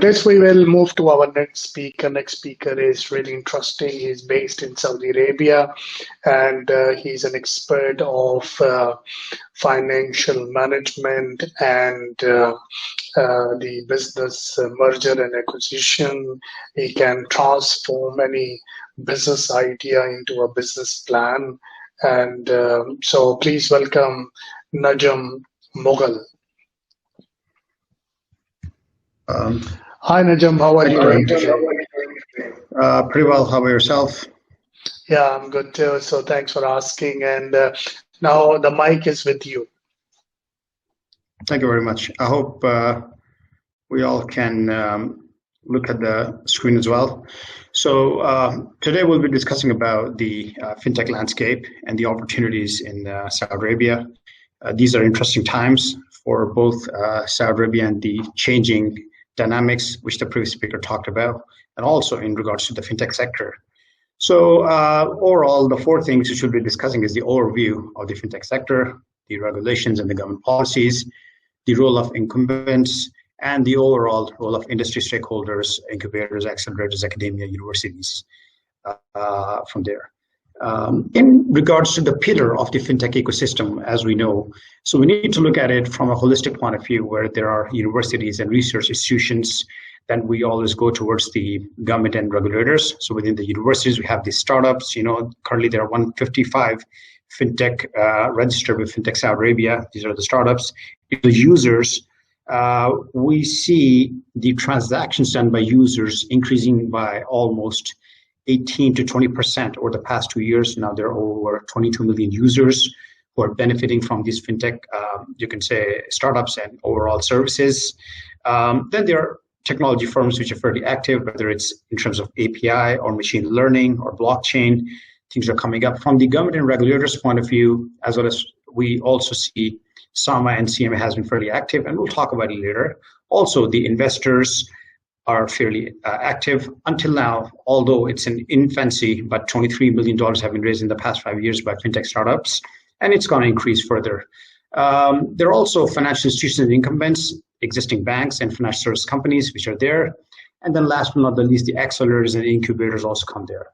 this, we will move to our next speaker. Next speaker is really interesting. He's based in Saudi Arabia, and he's an expert of financial management and the business merger and acquisition. He can transform any business idea into a business plan. And so please welcome Najum Mughal. Hi Najum, how are you doing today? Pretty well. How about yourself? Yeah, I'm good too. So thanks for asking. And now the mic is with you. Thank you very much. I hope we all can look at the screen as well. So today we'll be discussing about the fintech landscape and the opportunities in Saudi Arabia. These are interesting times for both Saudi Arabia and the changing dynamics, which the previous speaker talked about, and also in regards to the fintech sector. So overall, the four things we should be discussing is the overview of the fintech sector, the regulations and the government policies, the role of incumbents, and the overall role of industry stakeholders, incubators, accelerators, academia, universities from there. In regards to the pillar of the fintech ecosystem, as we know, so we need to look at it from a holistic point of view where there are universities and research institutions. Then we always go towards the government and regulators. So within the universities, we have the startups. Currently there are 155 fintech registered with Fintech Saudi Arabia. These are the startups. The users, we see the transactions done by users increasing by almost 18 to 20% over the past 2 years. Now there are over 22 million users who are benefiting from these fintech, you can say, startups and overall services. Then there are technology firms which are fairly active, whether it's in terms of API or machine learning or blockchain. Things are coming up from the government and regulators' point of view, as well as we also see SAMA and CMA has been fairly active, and we'll talk about it later. Also, the investors are fairly active until now, although it's in infancy, but $23 million have been raised in the past 5 years by fintech startups, and it's going to increase further. There are also financial institutions and incumbents, existing banks and financial service companies, which are there. And then last but not the least, the accelerators and the incubators also come there.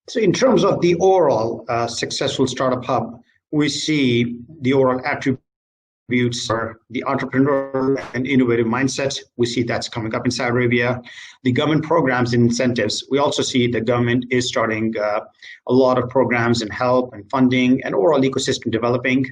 So in terms of the overall successful startup hub, we see the overall attributes are the entrepreneurial and innovative mindset. We see that's coming up in Saudi Arabia. The government programs and incentives. We also see the government is starting a lot of programs and help and funding and overall ecosystem developing.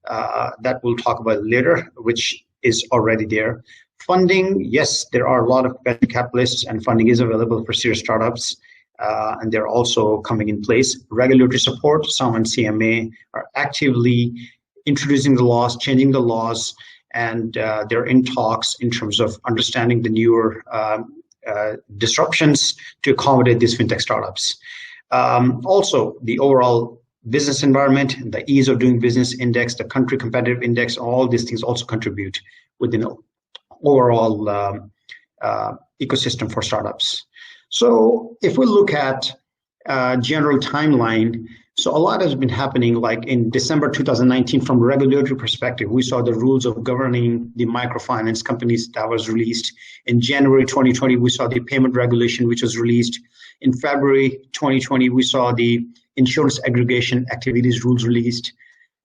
That we'll talk about later, which is already there. Funding, yes, there are a lot of venture capitalists and funding is available for serious startups. And they're also coming in place. Regulatory support, SAM and CMA are actively introducing the laws, changing the laws, and they're in talks in terms of understanding the newer disruptions to accommodate these fintech startups. Also, the overall business environment, the ease of doing business index, the country competitive index, all these things also contribute within the overall ecosystem for startups. So if we look at general timeline, so a lot has been happening. Like in December 2019, from a regulatory perspective, we saw the rules of governing the microfinance companies that was released. In January 2020, we saw the payment regulation, which was released. In February 2020, we saw the insurance aggregation activities rules released.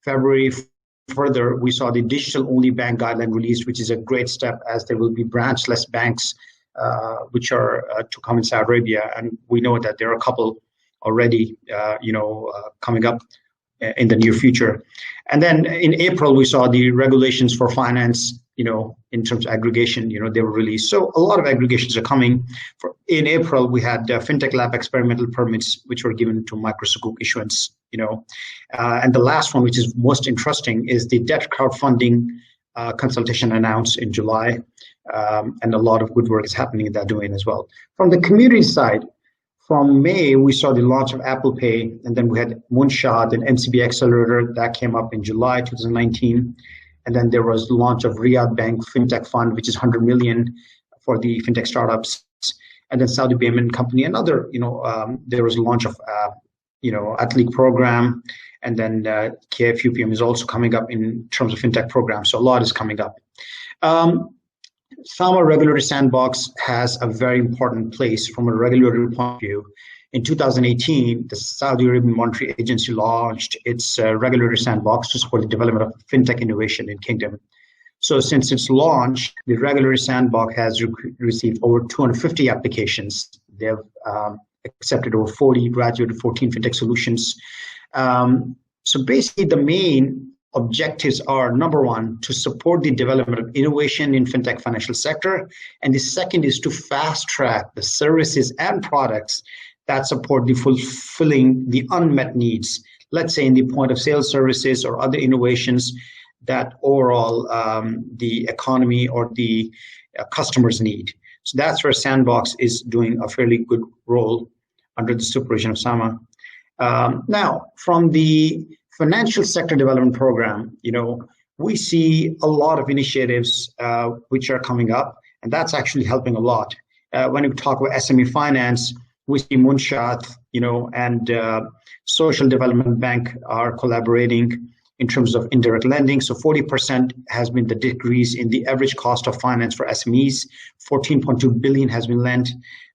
February further, we saw the digital-only bank guideline released, which is a great step as there will be branchless banks which are to come in Saudi Arabia, and we know that there are a couple already, coming up in the near future. And then in April, we saw the regulations for finance, in terms of aggregation, they were released. So a lot of aggregations are coming. In April, we had FinTech Lab experimental permits, which were given to micro-sukuk issuance, and the last one, which is most interesting, is the debt crowdfunding consultation announced in July. And a lot of good work is happening in that domain as well. From the community side, from May, we saw the launch of Apple Pay, and then we had Moonshot and MCB Accelerator that came up in July 2019. And then there was the launch of Riyadh Bank FinTech Fund, which is 100 million for the fintech startups. And then Saudi Payment Company, another, there was a launch of, Athlete Program. And then KFUPM is also coming up in terms of fintech programs. So a lot is coming up. SAMA regulatory sandbox has a very important place from a regulatory point of view. In 2018, the Saudi Arabian Monetary Agency launched its regulatory sandbox to support the development of fintech innovation in Kingdom. So since its launch, the regulatory sandbox has received over 250 applications. They have accepted over 40, graduated 14 fintech solutions. So basically the main objectives are, number one, to support the development of innovation in fintech financial sector. And the second is to fast track the services and products that support the fulfilling the unmet needs, let's say in the point of sale services or other innovations that overall the economy or the customers need. So that's where Sandbox is doing a fairly good role under the supervision of SAMA. Now, from the financial sector development program, we see a lot of initiatives which are coming up, and that's actually helping a lot. When we talk about SME finance, we see Munshat, and Social Development Bank are collaborating in terms of indirect lending. So 40% has been the decrease in the average cost of finance for SMEs. 14.2 billion has been lent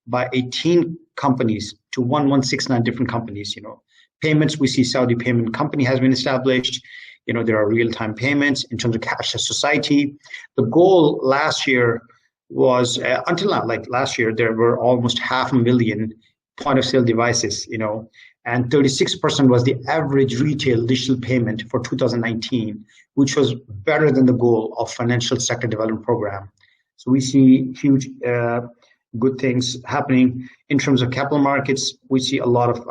by 18 companies to 1169 different companies. Payments, we see Saudi Payment Company has been established. There are real-time payments in terms of cashless society. The goal last year was, until now, like last year, there were almost 500,000 point-of-sale devices, and 36% was the average retail digital payment for 2019, which was better than the goal of financial sector development program. So we see huge good things happening in terms of capital markets. We see a lot of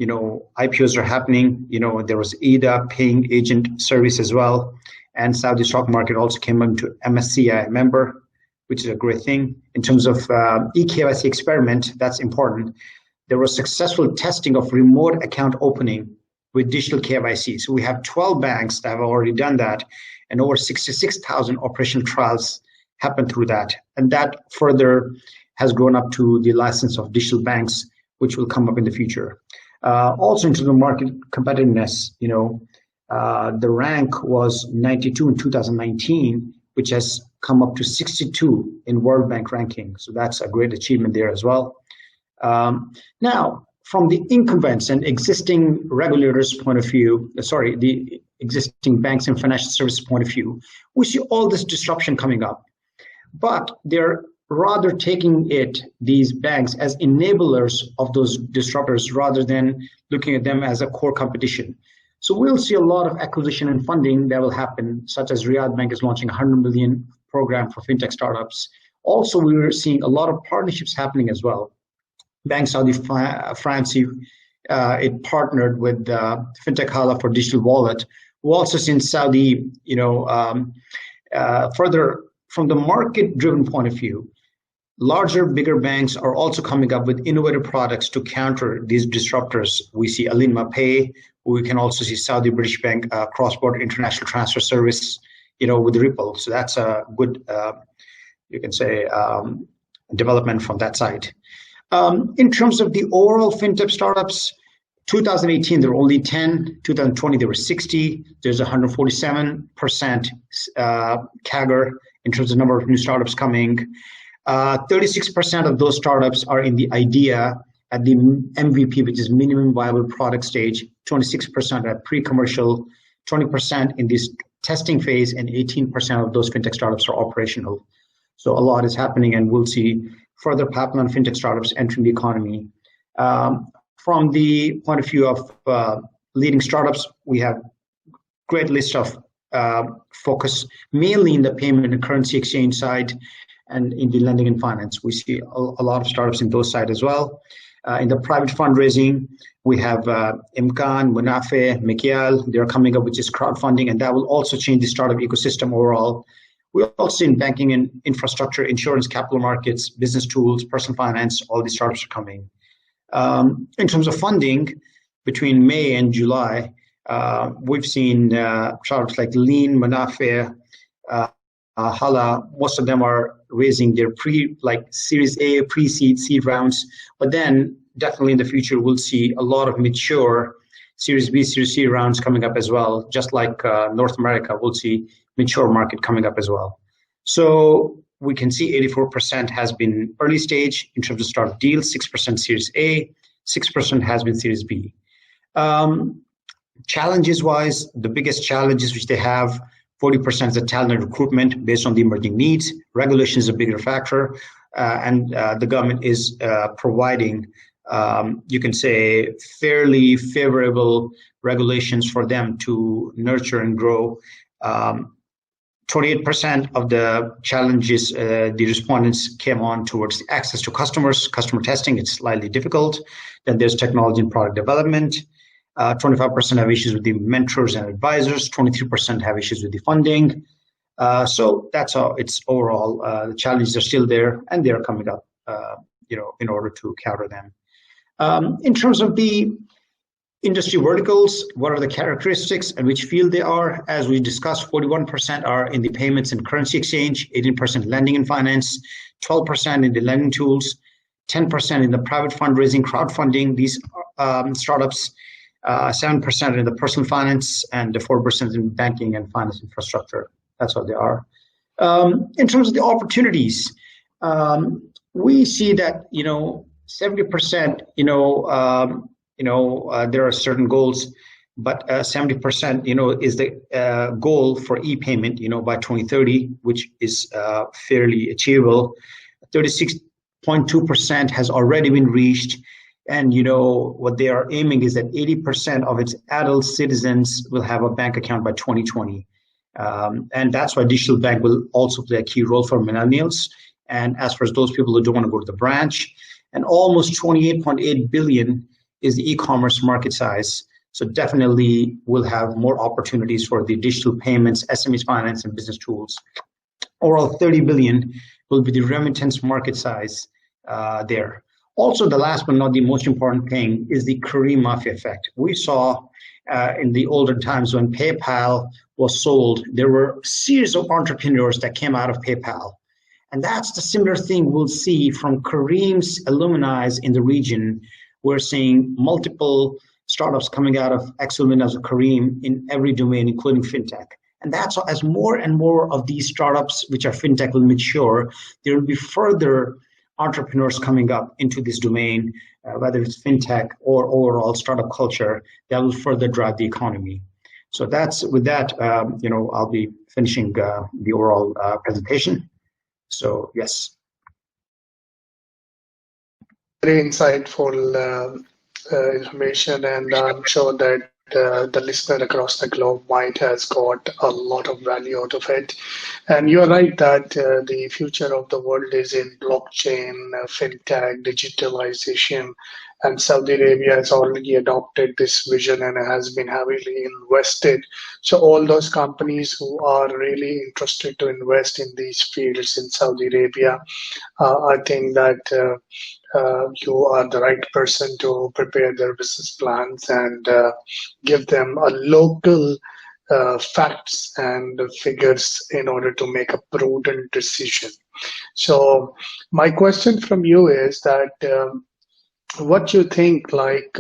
IPOs are happening. There was EDA paying agent service as well, and Saudi stock market also came into MSCI member, which is a great thing. In terms of eKYC experiment, that's important. There was successful testing of remote account opening with digital KYC. So we have 12 banks that have already done that, and over 66,000 operational trials happened through that. And that further has grown up to the license of digital banks, which will come up in the future. Also, in terms of market competitiveness, the rank was 92 in 2019, which has come up to 62 in World Bank ranking. So that's a great achievement there as well. Now, from the incumbents and existing regulators' point of view, the existing banks and financial services point of view, we see all this disruption coming up. But they're rather taking these banks as enablers of those disruptors rather than looking at them as a core competition. So we'll see a lot of acquisition and funding that will happen, such as Riyadh Bank is launching a 100 million program for fintech startups. Also, we were seeing a lot of partnerships happening as well. Bank Saudi Fransi, it partnered with Fintech Hala for digital wallet. We also seen Saudi, further from the market-driven point of view, larger, bigger banks are also coming up with innovative products to counter these disruptors. We see Alinma Pay. We can also see Saudi British Bank cross-border international transfer service, with Ripple. So that's a good, you can say, development from that side. In terms of the overall fintech startups, 2018 there were only 10. 2020 there were 60. There's 147% CAGR in terms of number of new startups coming. 36% of those startups are in the idea at the MVP, which is minimum viable product stage. 26% at pre-commercial, 20% in this testing phase, and 18% of those fintech startups are operational. So a lot is happening, and we'll see further pipeline fintech startups entering the economy. From the point of view of leading startups, we have great list of focus, mainly in the payment and currency exchange side, and in the lending and finance. We see a lot of startups in those side as well. In the private fundraising, we have Imkan, Munafe, Mikyal. They're coming up with just crowdfunding, and that will also change the startup ecosystem overall. We're also in banking and infrastructure, insurance, capital markets, business tools, personal finance. All these startups are coming. In terms of funding, between May and July, we've seen startups like Lean, Munafe, Hala. Most of them are raising their Series A, pre-seed, seed rounds. But then definitely in the future, we'll see a lot of mature Series B, Series C rounds coming up as well. Just like North America, we'll see mature market coming up as well. So we can see 84% has been early stage in terms of startup deals, 6% Series A, 6% has been Series B. Challenges wise, the biggest challenges which they have, 40% is the talent recruitment based on the emerging needs. Regulation is a bigger factor, and the government is providing, you can say, fairly favorable regulations for them to nurture and grow. 28% of the challenges the respondents came on towards the access to customers, customer testing, it's slightly difficult. Then there's technology and product development. 25% have issues with the mentors and advisors, 23% have issues with the funding. So that's how it's overall. The challenges are still there and they're coming up, in order to counter them. In terms of the industry verticals, what are the characteristics and which field they are? As we discussed, 41% are in the payments and currency exchange, 18% lending and finance, 12% in the lending tools, 10% in the private fundraising, crowdfunding, these startups, 7% in the personal finance, and 4% in banking and finance infrastructure. That's what they are. In terms of the opportunities, we see that 70%, there are certain goals, but 70%, is the goal for e-payment, by 2030, which is fairly achievable. 36.2% has already been reached. And, what they are aiming is that 80% of its adult citizens will have a bank account by 2020. And that's why digital bank will also play a key role for millennials. And as far as those people who don't want to go to the branch, and almost 28.8 billion is the e-commerce market size. So definitely we'll have more opportunities for the digital payments, SMEs finance, and business tools. Overall, 30 billion will be the remittance market size there. Also, the last but not the most important thing is the Kareem Mafia effect. We saw in the older times when PayPal was sold, there were a series of entrepreneurs that came out of PayPal. And that's the similar thing we'll see from Kareem's alumni in the region. We're seeing multiple startups coming out of ex-alumni of Kareem in every domain, including fintech. And that's as more and more of these startups, which are fintech, will mature, there will be further entrepreneurs coming up into this domain, whether it's fintech or overall startup culture, that will further drive the economy. So with that, I'll be finishing the overall presentation. So yes. Very insightful information, and I'm sure that the listener across the globe might has got a lot of value out of it. And you're right that the future of the world is in blockchain, fintech, digitalization, and Saudi Arabia has already adopted this vision and has been heavily invested. So all those companies who are really interested to invest in these fields in Saudi Arabia, I think that you are the right person to prepare their business plans and give them a local facts and figures in order to make a prudent decision. So my question from you is that what you think, like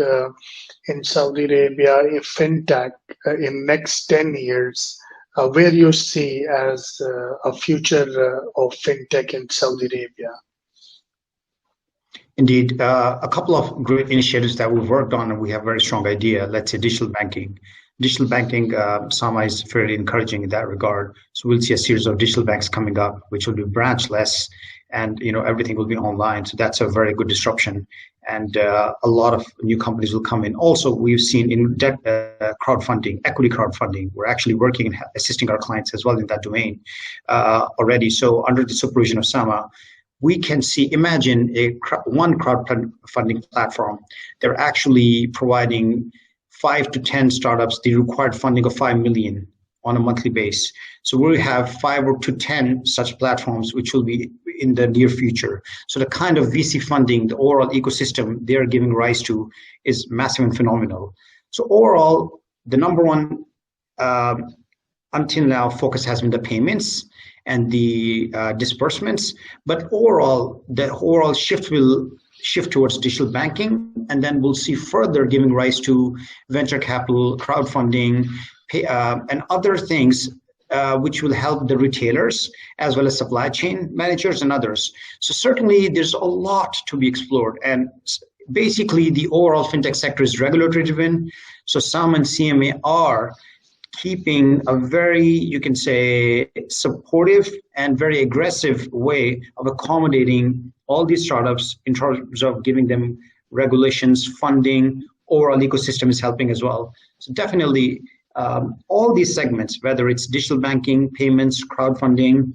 in Saudi Arabia, if fintech in next 10 years, where you see as a future of fintech in Saudi Arabia? Indeed, a couple of great initiatives that we've worked on, and we have a very strong idea. Let's say digital banking. Digital banking, Sama, is fairly encouraging in that regard. So we'll see a series of digital banks coming up, which will be branchless, and everything will be online. So that's a very good disruption, and a lot of new companies will come in. Also, we've seen in debt crowdfunding, equity crowdfunding. We're actually working and assisting our clients as well in that domain already. So under the supervision of Sama, we can see, imagine one crowdfunding platform. They're actually providing 5 to 10 startups the required funding of 5 million on a monthly base. So we'll have 5 to 10 such platforms, which will be in the near future. So the kind of VC funding, the overall ecosystem they are giving rise to is massive and phenomenal. So overall, the number one until now focus has been the payments and the disbursements, but the overall shift will shift towards digital banking, and then we'll see further giving rise to venture capital, crowdfunding, and other things which will help the retailers as well as supply chain managers and others. So certainly there's a lot to be explored. And basically the overall fintech sector is regulatory driven. So SAM and CMA are keeping a very, you can say, supportive and very aggressive way of accommodating all these startups in terms of giving them regulations, funding. Overall ecosystem is helping as well. So definitely all these segments, whether it's digital banking, payments, crowdfunding,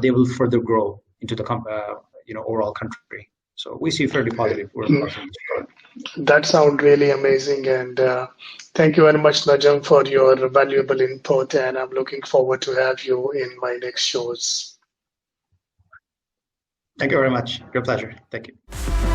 they will further grow into the overall country. So we see fairly positive. That sounds really amazing, and thank you very much, Najum, for your valuable input. And I'm looking forward to have you in my next shows. Thank you very much. Your pleasure. Thank you.